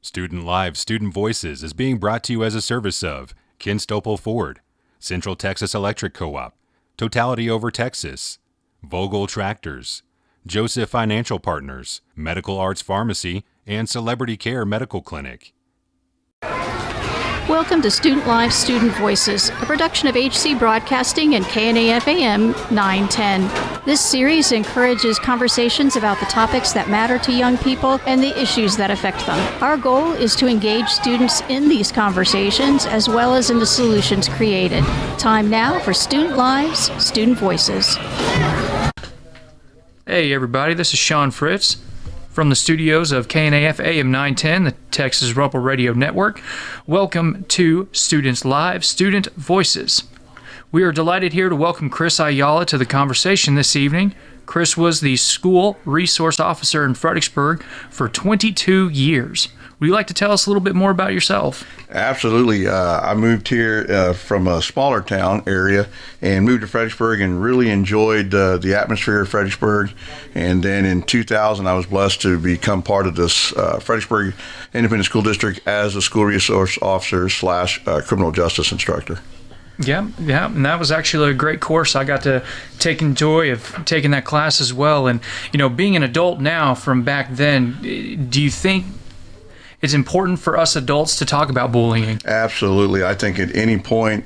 Student Live, Student Voices is being brought to you as a service of Ken Stopel Ford, Central Texas Electric Co-op, Totality Over Texas, Vogel Tractors, Joseph Financial Partners, Medical Arts Pharmacy, and Celebrity Care Medical Clinic. Welcome to Student Live, Student Voices, a production of HC Broadcasting and KNAF AM 910. This series encourages conversations about the topics that matter to young people and the issues that affect them. Our goal is to engage students in these conversations as well as in the solutions created. Time now for Student Lives, Student Voices. Hey everybody, this is Sean Fritz from the studios of KNAF AM 910, the Texas Rumpel Radio Network. Welcome to Students Live, Student Voices. We are delighted here to welcome Chris Ayala to the conversation this evening. Chris was the school resource officer in Fredericksburg for 22 years. Would you like to tell us a little bit more about yourself? Absolutely. I moved here from a smaller town area and moved to Fredericksburg and really enjoyed the atmosphere of Fredericksburg. And then in 2000, I was blessed to become part of this Fredericksburg Independent School District as a school resource officer / criminal justice instructor. Yeah, and that was actually a great course. I got to take joy of taking that class as well. And, you know, being an adult now from back then, do you think it's important for us adults to talk about bullying? Absolutely. I think at any point,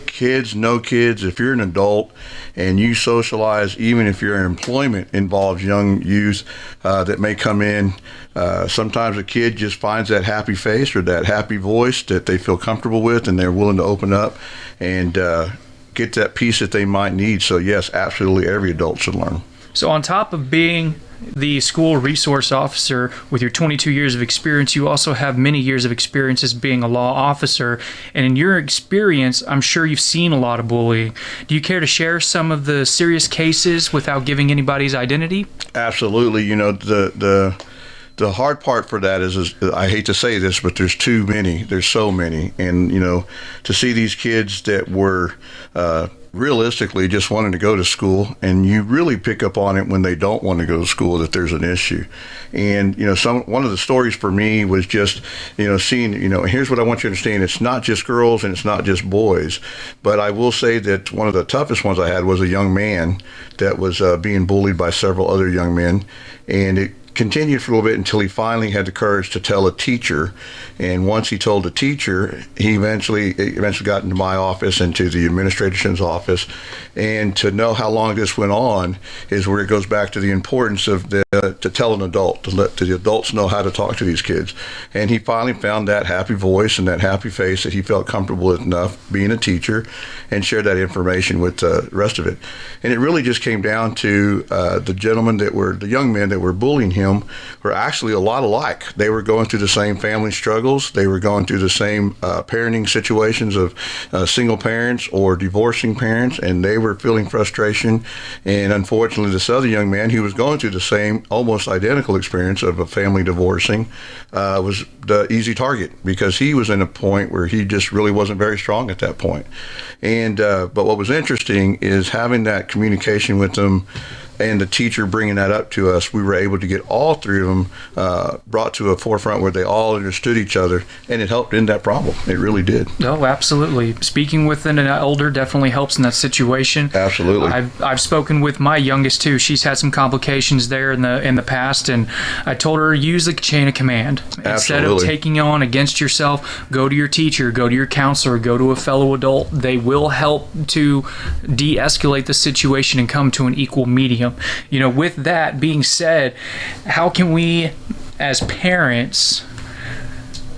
kids, no kids, if you're an adult and you socialize, even if your employment involves young youth that may come in, sometimes a kid just finds that happy face or that happy voice that they feel comfortable with and they're willing to open up and get that piece that they might need. So yes, absolutely every adult should learn. So on top of being the school resource officer with your 22 years of experience, you also have many years of experience as being a law officer. And in your experience, I'm sure you've seen a lot of bullying. Do you care to share some of the serious cases without giving anybody's identity? Absolutely. You know, the hard part for that is I hate to say this, but there's too many. There's so many. And, you know, to see these kids that were realistically just wanting to go to school, and you really pick up on it when they don't want to go to school that there's an issue. And, you know, one of the stories for me was just, you know, seeing, you know, here's what I want you to understand. It's not just girls and it's not just boys. But I will say that one of the toughest ones I had was a young man that was being bullied by several other young men. And it continued for a little bit until he finally had the courage to tell a teacher. And once he told the teacher, he eventually got into my office and to the administration's office. And to know how long this went on is where it goes back to the importance of to tell an adult, to let the adults know how to talk to these kids. And he finally found that happy voice and that happy face that he felt comfortable with enough being a teacher and shared that information with the rest of it. And it really just came down to the young men that were bullying him were actually a lot alike. They were going through the same family struggles. They were going through the same parenting situations of single parents or divorcing parents, and they were feeling frustration. And unfortunately, this other young man who was going through the same, almost identical experience of a family divorcing was the easy target because he was in a point where he just really wasn't very strong at that point. And but what was interesting is having that communication with them and the teacher bringing that up to us, we were able to get all three of them brought to a forefront where they all understood each other, and it helped end that problem. It really did. Oh, absolutely. Speaking with an elder definitely helps in that situation. Absolutely. I've spoken with my youngest too. She's had some complications there in the past, and I told her use the chain of command. Absolutely. Instead of taking on against yourself, go to your teacher, go to your counselor, go to a fellow adult. They will help to de-escalate the situation and come to an equal medium. You know, with that being said, how can we as parents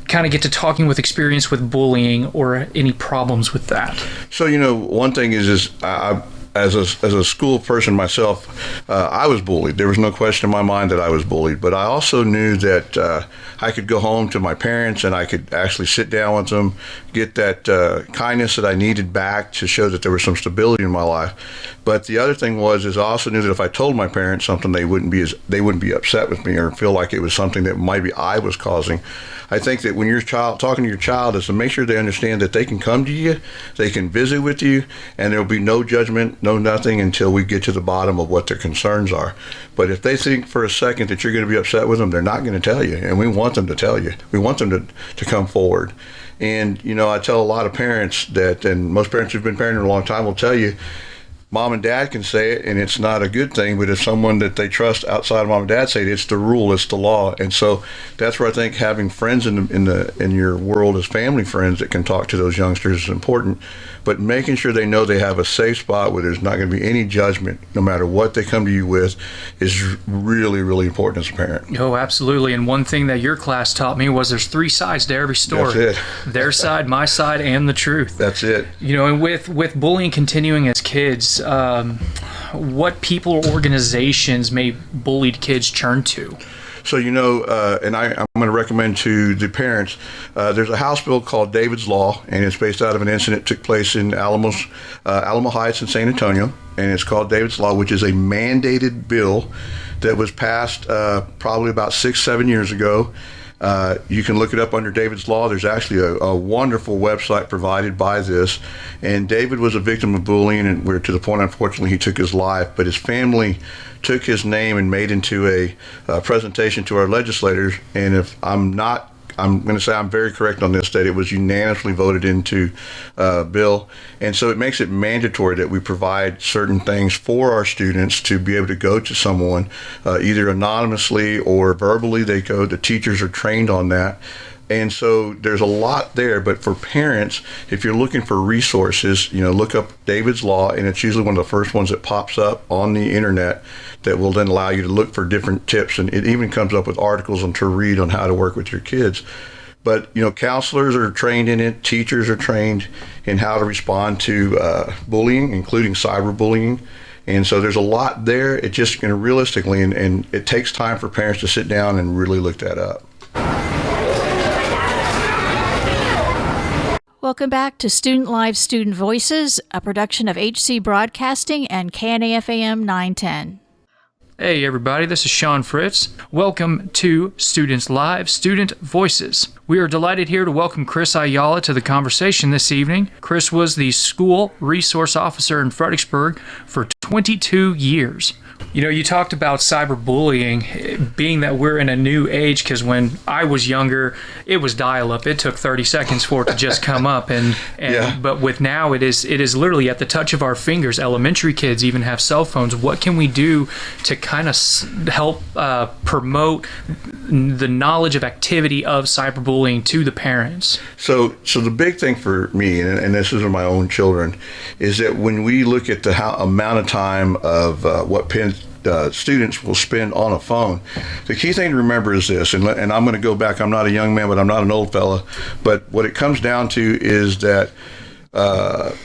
kind of get to talking with experience with bullying or any problems with that? So, you know, one thing is as a school person myself, I was bullied. There was no question in my mind that I was bullied, but I also knew that I could go home to my parents and I could actually sit down with them, get that kindness that I needed back to show that there was some stability in my life. But the other thing is I also knew that if I told my parents something, they wouldn't be upset with me or feel like it was something that maybe I was causing. I think that when you're talking to your child is to make sure they understand that they can come to you, they can visit with you, and there'll be no judgment, know nothing until we get to the bottom of what their concerns are. But if they think for a second that you're going to be upset with them, they're not going to tell you. And we want them to tell you. We want them to come forward. And, I tell a lot of parents that, and most parents who've been parenting a long time will tell you, mom and dad can say it, and it's not a good thing, but if someone that they trust outside of mom and dad say it, it's the rule, it's the law. And so that's where I think having friends in your world as family friends that can talk to those youngsters is important. But making sure they know they have a safe spot where there's not going to be any judgment, no matter what they come to you with, is really, really important as a parent. Oh, absolutely. And one thing that your class taught me was there's 3 sides to every story. That's it. Their side, my side, and the truth. That's it. And with bullying continuing as kids, what people or organizations may bullied kids turn to? So, and I'm going to recommend to the parents, there's a House bill called David's Law, and it's based out of an incident that took place in Alamo Heights in San Antonio, and it's called David's Law, which is a mandated bill that was passed probably about 6-7 years ago. You can look it up under David's Law. There's actually a wonderful website provided by this. And David was a victim of bullying, and we're to the point, unfortunately, he took his life. But his family took his name and made into a presentation to our legislators. And if I'm going to say I'm very correct on this, that it was unanimously voted into bill. And so it makes it mandatory that we provide certain things for our students to be able to go to someone, either anonymously or verbally. The teachers are trained on that. And so there's a lot there, but for parents, if you're looking for resources, look up David's Law, and it's usually one of the first ones that pops up on the internet that will then allow you to look for different tips, and it even comes up with articles to read on how to work with your kids. But, counselors are trained in it, teachers are trained in how to respond to bullying, including cyberbullying. And so there's a lot there. It just, realistically, and it takes time for parents to sit down and really look that up. Welcome back to Student Live Student Voices, a production of HC Broadcasting and KNAF-AM 910. Hey everybody, this is Sean Fritz. Welcome to Students Live Student Voices. We are delighted here to welcome Chris Ayala to the conversation this evening. Chris was the school resource officer in Fredericksburg for 22 years. You talked about cyberbullying, being that we're in a new age, because when I was younger, it was dial-up. It took 30 seconds for it to just come up, Yeah. But with now, it is literally at the touch of our fingers. Elementary kids even have cell phones. What can we do to kind of help promote the knowledge of activity of cyberbullying to the parents? So the big thing for me, and this is my own children, is that when we look at the amount of time of what students will spend on a phone, the key thing to remember is this, and I'm going to go back, I'm not a young man, but I'm not an old fella, but what it comes down to is that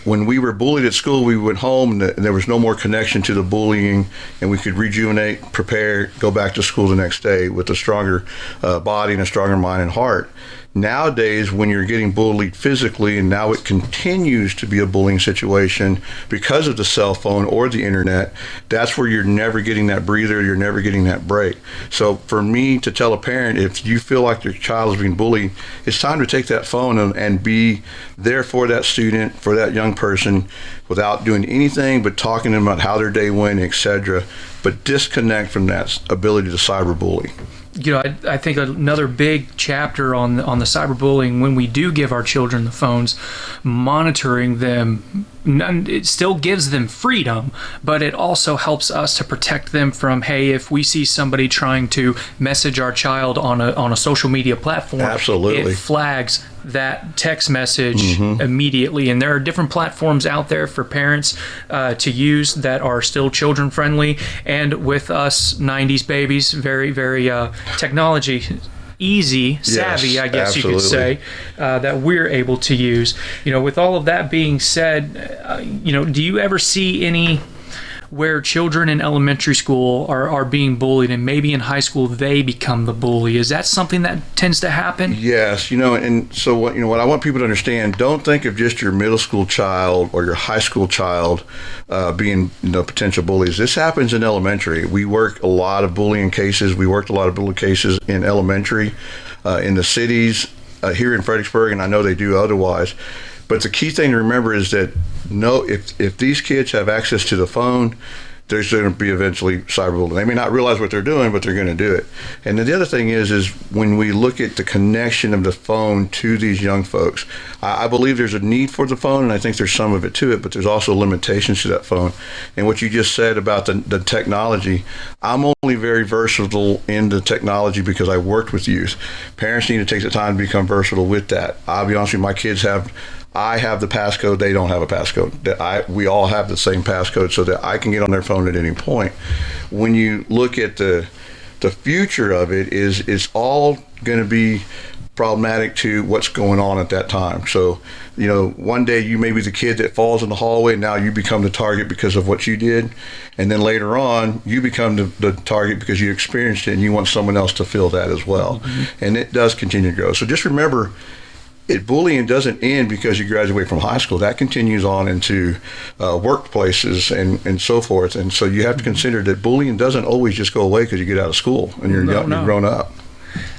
when we were bullied at school, we went home and there was no more connection to the bullying, and we could rejuvenate, prepare, go back to school the next day with a stronger body and a stronger mind and heart. Nowadays, when you're getting bullied physically, and now it continues to be a bullying situation because of the cell phone or the internet, that's where you're never getting that breather, you're never getting that break. So for me to tell a parent, if you feel like your child is being bullied, it's time to take that phone and be there for that student, for that young person, without doing anything but talking to them about how their day went, etc., but disconnect from that ability to cyberbully. I think another big chapter on the cyberbullying, when we do give our children the phones, monitoring them, it still gives them freedom, but it also helps us to protect them from, hey, if we see somebody trying to message our child on a social media platform, absolutely, it flags that text message immediately. And there are different platforms out there for parents to use that are still children friendly, and with us 90s babies, very, very technology savvy, yes, I guess absolutely. You could say, that we're able to use. With all of that being said, do you ever see any where children in elementary school are being bullied, and maybe in high school they become the bully? Is that something that tends to happen? Yes, and so what I want people to understand, don't think of just your middle school child or your high school child being potential bullies. This happens in elementary. We work a lot of bullying cases. We worked a lot of bullying cases in elementary, in the cities, here in Fredericksburg, and I know they do otherwise. But the key thing to remember is that know if these kids have access to the phone, there's going to be eventually cyberbullying. They may not realize what they're doing, but they're going to do it. And then the other thing is when we look at the connection of the phone to these young folks, I believe there's a need for the phone, and I think there's some of it to it, but there's also limitations to that phone. And what you just said about the technology, I'm only very versatile in the technology because I worked with youth. Parents need to take the time to become versatile with that. I'll be honest with you, my kids I have the passcode. They don't have a passcode. We all have the same passcode so that I can get on their phone at any point. When you look at the future of it, it's all going to be problematic to what's going on at that time. So, one day you may be the kid that falls in the hallway, and now you become the target because of what you did. And then later on, you become the target because you experienced it and you want someone else to feel that as well. Mm-hmm. And it does continue to grow. So just remember, bullying doesn't end because you graduate from high school. That continues on into workplaces and so forth. And so you have to consider that bullying doesn't always just go away because you get out of school and you're grown up.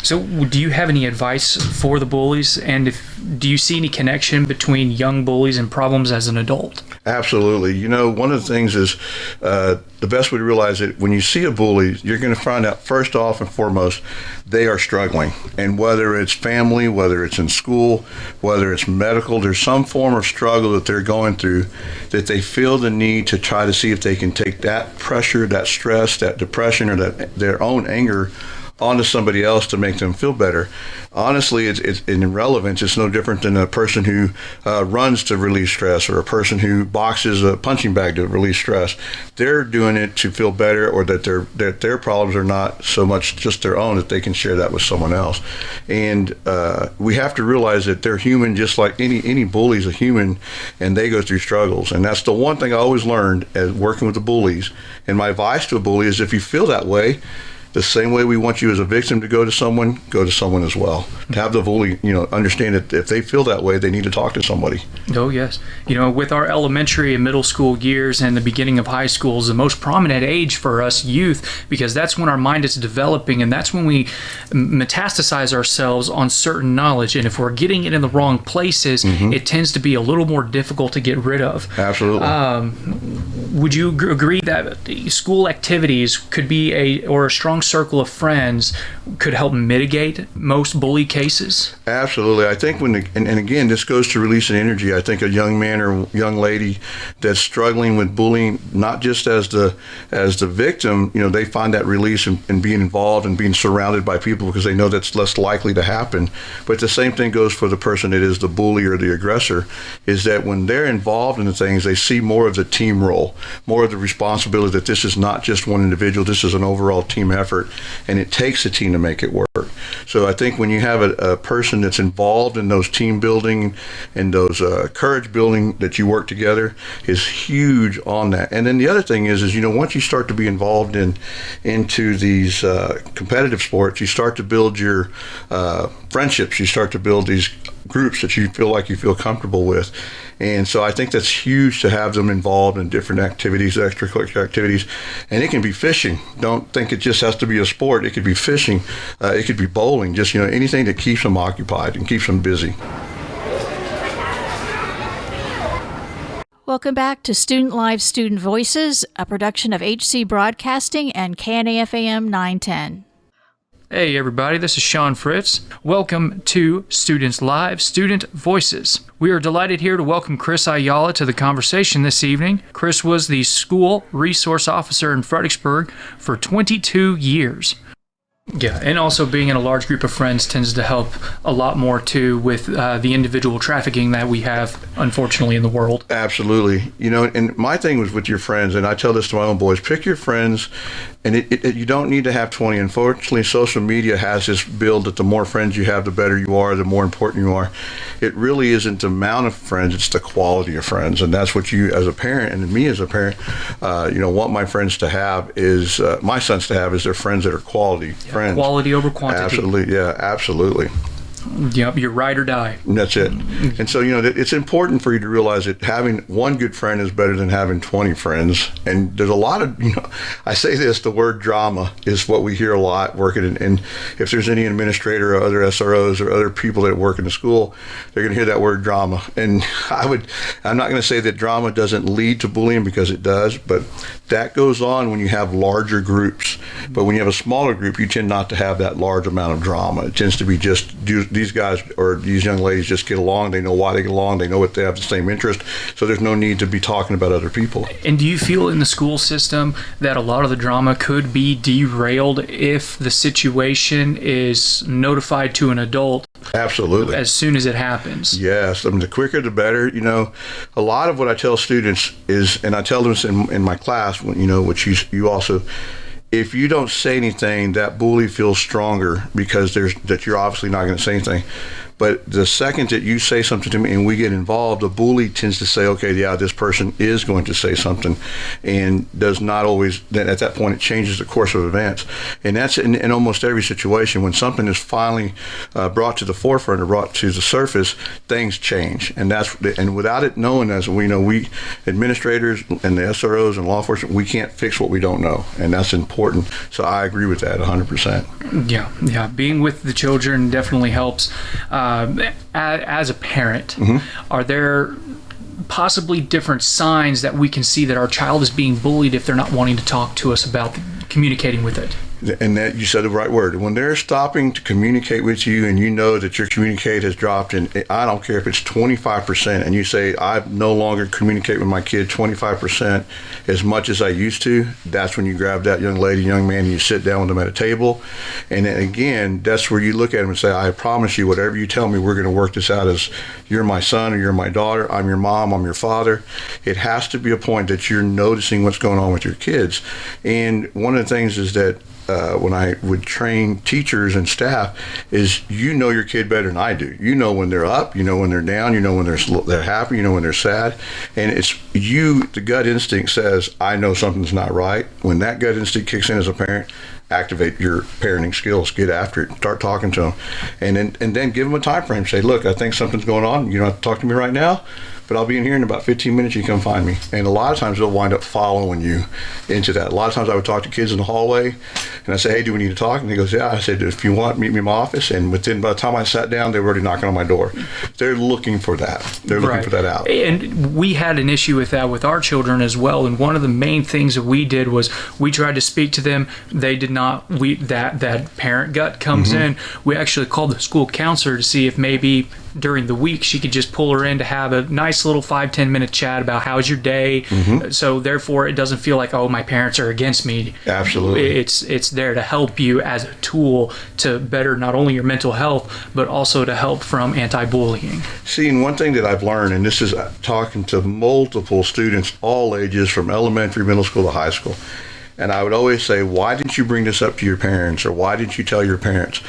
So do you have any advice for the bullies? And do you see any connection between young bullies and problems as an adult? Absolutely. One of the things is the best way to realize it, when you see a bully, you're going to find out first off and foremost, they are struggling. And whether it's family, whether it's in school, whether it's medical, there's some form of struggle that they're going through that they feel the need to try to see if they can take that pressure, that stress, that depression, or their own anger onto somebody else to make them feel better. Honestly, it's in relevance. It's no different than a person who runs to release stress or a person who boxes a punching bag to release stress. They're doing it to feel better, or that their problems are not so much just their own, that they can share that with someone else. And we have to realize that they're human, just like any bully's a human, and they go through struggles. And that's the one thing I always learned as working with the bullies. And my advice to a bully is, if you feel that way, the same way we want you as a victim to go to someone as well. To have the bully, understand that if they feel that way, they need to talk to somebody. Oh, yes. With our elementary and middle school years and the beginning of high school is the most prominent age for us youth, because that's when our mind is developing, and that's when we metastasize ourselves on certain knowledge. And if we're getting it in the wrong places, it tends to be a little more difficult to get rid of. Absolutely. Would you agree that school activities could be a strong circle of friends could help mitigate most bully cases? Absolutely. I think and again, this goes to releasing energy. I think a young man or young lady that's struggling with bullying, not just as the victim, they find that release in being involved and being surrounded by people, because they know that's less likely to happen. But the same thing goes for the person that is the bully or the aggressor, is that when they're involved in the things, they see more of the team role, more of the responsibility, that this is not just one individual, this is an overall team effort. And it takes a team to make it work. So I think when you have a person that's involved in those team building and those courage building, that you work together, is huge on that. And then the other thing is once you start to be involved into these competitive sports, you start to build your friendships. You start to build these groups that you feel comfortable with. And so I think that's huge to have them involved in different activities, extracurricular activities. And it can be fishing. Don't think it just has to be a sport. It could be fishing. It could be bowling. Just, anything that keeps them occupied and keeps them busy. Welcome back to Student Live Student Voices, a production of HC Broadcasting and KNAF-AM 910. Hey everybody, this is Sean Fritz. Welcome to Students Live Student Voices. We are delighted here to welcome Chris Ayala to the conversation this evening. Chris was the school resource officer in Fredericksburg for 22 years. Yeah, and also being in a large group of friends tends to help a lot more too with the individual trafficking that we have, unfortunately, in the world. Absolutely. And my thing was with your friends, and I tell this to my own boys, pick your friends, and you don't need to have 20. Unfortunately, social media has this build that the more friends you have, the better you are, the more important you are. It really isn't the amount of friends, it's the quality of friends. And that's what you as a parent, and me as a parent, want my friends to have is, my sons to have, is their friends that are quality friends. Quality over quantity. Absolutely, yeah, absolutely. Yep, you're ride or die. And that's it. And so, it's important for you to realize that having one good friend is better than having 20 friends. And there's a lot of, I say this, the word drama is what we hear a lot working in, and if there's any administrator or other SROs or other people that work in the school, they're going to hear that word drama. And I'm not going to say that drama doesn't lead to bullying, because it does, but that goes on when you have larger groups. But when you have a smaller group, you tend not to have that large amount of drama. It tends to be just these guys or these young ladies just get along. They know why they get along. They know what they have the same interest. So there's no need to be talking about other people. And do you feel in the school system that a lot of the drama could be derailed if the situation is notified to an adult? Absolutely. As soon as it happens. Yes. I mean, the quicker the better. A lot of what I tell students is, and I tell them this in my class, which you also, if you don't say anything, that bully feels stronger because that you're obviously not going to say anything. But the second that you say something to me and we get involved, the bully tends to say, okay, yeah, this person is going to say something, and does not always, then at that point it changes the course of events. And that's in almost every situation. When something is finally brought to the forefront or brought to the surface, things change. And without it knowing, as we know, we administrators and the SROs and law enforcement, we can't fix what we don't know. And that's important. So I agree with that 100%. Yeah. Being with the children definitely helps. As a parent, are there possibly different signs that we can see that our child is being bullied if they're not wanting to talk to us about communicating with it? And that you said the right word. When they're stopping to communicate with you and you know that your communicate has dropped, and I don't care if it's 25%, and you say, I no longer communicate with my kid 25% as much as I used to, that's when you grab that young lady, young man, and you sit down with them at a table. And then again, that's where you look at them and say, I promise you, whatever you tell me, we're going to work this out as you're my son or you're my daughter, I'm your mom, I'm your father. It has to be a point that you're noticing what's going on with your kids. And one of the things is that when I would train teachers and staff is your kid better than I do. You know when they're up, you know when they're down, you know when they're happy, you know when they're sad. And it's the gut instinct says, I know something's not right. When that gut instinct kicks in as a parent, activate your parenting skills, get after it, start talking to them. And then give them a time frame. Say, look, I think something's going on. You don't have to talk to me right now, but I'll be in here in about 15 minutes. You come find me. And a lot of times they'll wind up following you into that. A lot of times I would talk to kids in the hallway and I say, hey, do we need to talk? And he goes, yeah. I said, if you want, meet me in my office. And by the time I sat down, they were already knocking on my door. They're looking for that. They're looking for that out. And we had an issue with that with our children as well. And one of the main things that we did was we tried to speak to them. They did not. That parent gut comes in. We actually called the school counselor to see if maybe during the week she could just pull her in to have a nice little 5-10 minute chat about how's your day. So therefore it doesn't feel like, oh, my parents are against me. Absolutely. It's there to help you as a tool to better not only your mental health but also to help from anti-bullying. See, and one thing that I've learned, and this is talking to multiple students all ages from elementary, middle school to high school, and I would always say, why didn't you bring this up to your parents, or why didn't you tell your parents?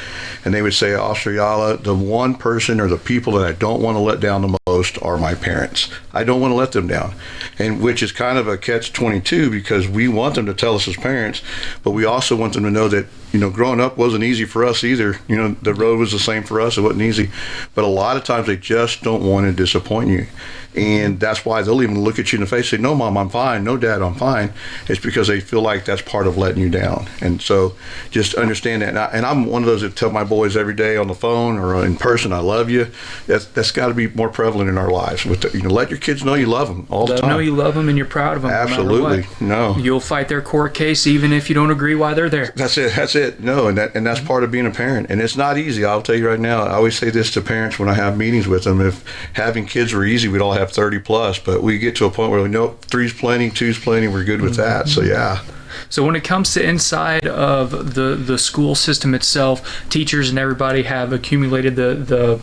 And they would say, Officer Ayala, the one person or the people that I don't want to let down the most are my parents. I don't want to let them down. And which is kind of a catch-22, because we want them to tell us as parents, but we also want them to know that, growing up wasn't easy for us either. The road was the same for us. It wasn't easy. But a lot of times they just don't want to disappoint you. And that's why they'll even look at you in the face and say, no, Mom, I'm fine. No, Dad, I'm fine. It's because they feel like that's part of letting you down. And so just understand that. And I'm one of those that tell my boys every day on the phone or in person, I love you. That's got to be more prevalent in our lives. Let your kids know you love them all the time. Let them know you love them and you're proud of them. Absolutely. No matter what. No. You'll fight their court case even if you don't agree why they're there. That's it. No, and that's part of being a parent. And it's not easy. I'll tell you right now, I always say this to parents when I have meetings with them. If having kids were easy, we'd all have 30 plus, but we get to a point where we know 3's plenty, 2's plenty, we're good with that. So yeah. So when it comes to inside of the school system itself, teachers and everybody have accumulated the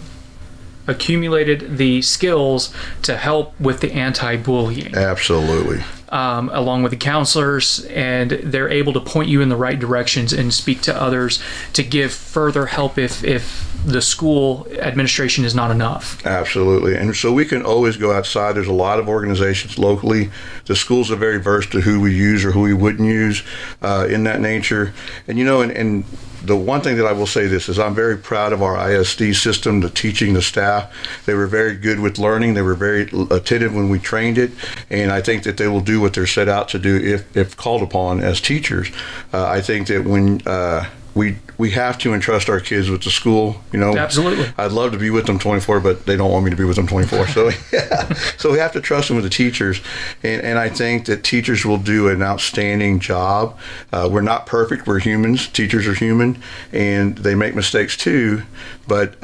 skills to help with the anti-bullying. Absolutely. Along with the counselors, and they're able to point you in the right directions and speak to others to give further help if the school administration is not enough. Absolutely. And so we can always go outside. There's a lot of organizations locally. The schools are very versed to who we use or who we wouldn't use in that nature. And and the one thing that I will say this is I'm very proud of our ISD system, the teaching, the staff. They were very good with learning. They were very attentive when we trained it, and I think that they will do what they're set out to do if called upon as teachers. I think that when we have to entrust our kids with the school. Absolutely. I'd love to be with them 24, but they don't want me to be with them 24. So so we have to trust them with the teachers, and I think that teachers will do an outstanding job. We're not perfect. We're humans. Teachers are human, and they make mistakes too. But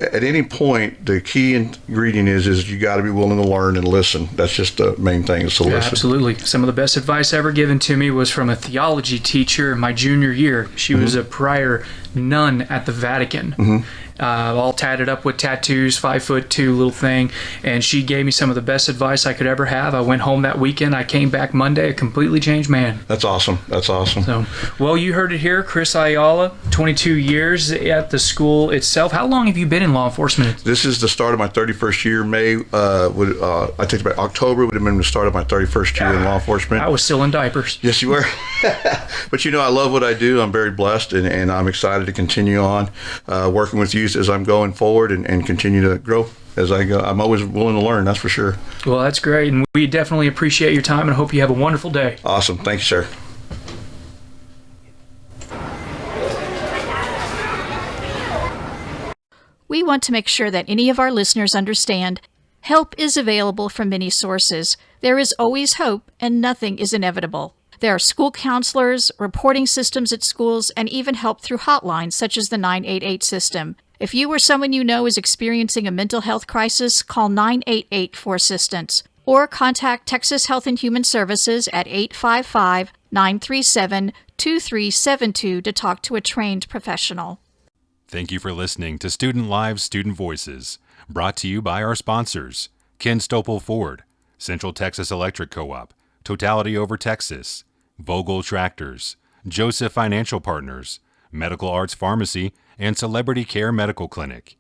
at any point, the key ingredient is you got to be willing to learn and listen. That's just the main thing, is to listen. Absolutely. Some of the best advice ever given to me was from a theology teacher my junior year. She was a prior nun at the Vatican. All tatted up with tattoos, 5'2" little thing, and she gave me some of the best advice I could ever have. I went home that weekend. I came back Monday a completely changed man. That's awesome. That's awesome. So, well, you heard it here. Chris Ayala, 22 years at the school itself. How long have you been in law enforcement? This is the start of my 31st year. I think about October would have been the start of my 31st year in law enforcement. I was still in diapers. Yes, you were. But I love what I do. I'm very blessed, and I'm excited to continue on working with youth as I'm going forward and continue to grow as I go. I'm always willing to learn, that's for sure. Well, that's great, and we definitely appreciate your time and hope you have a wonderful day. Awesome. Thank you, sir. We want to make sure that any of our listeners understand help is available from many sources. There is always hope, and nothing is inevitable. There are school counselors, reporting systems at schools, and even help through hotlines such as the 988 system. If you or someone you know is experiencing a mental health crisis, call 988 for assistance, or contact Texas Health and Human Services at 855-937-2372 to talk to a trained professional. Thank you for listening to Student Live, Student Voices, brought to you by our sponsors, Ken Stopel Ford, Central Texas Electric Co-op, Totality Over Texas, Vogel Tractors, Joseph Financial Partners, Medical Arts Pharmacy, and Celebrity Care Medical Clinic.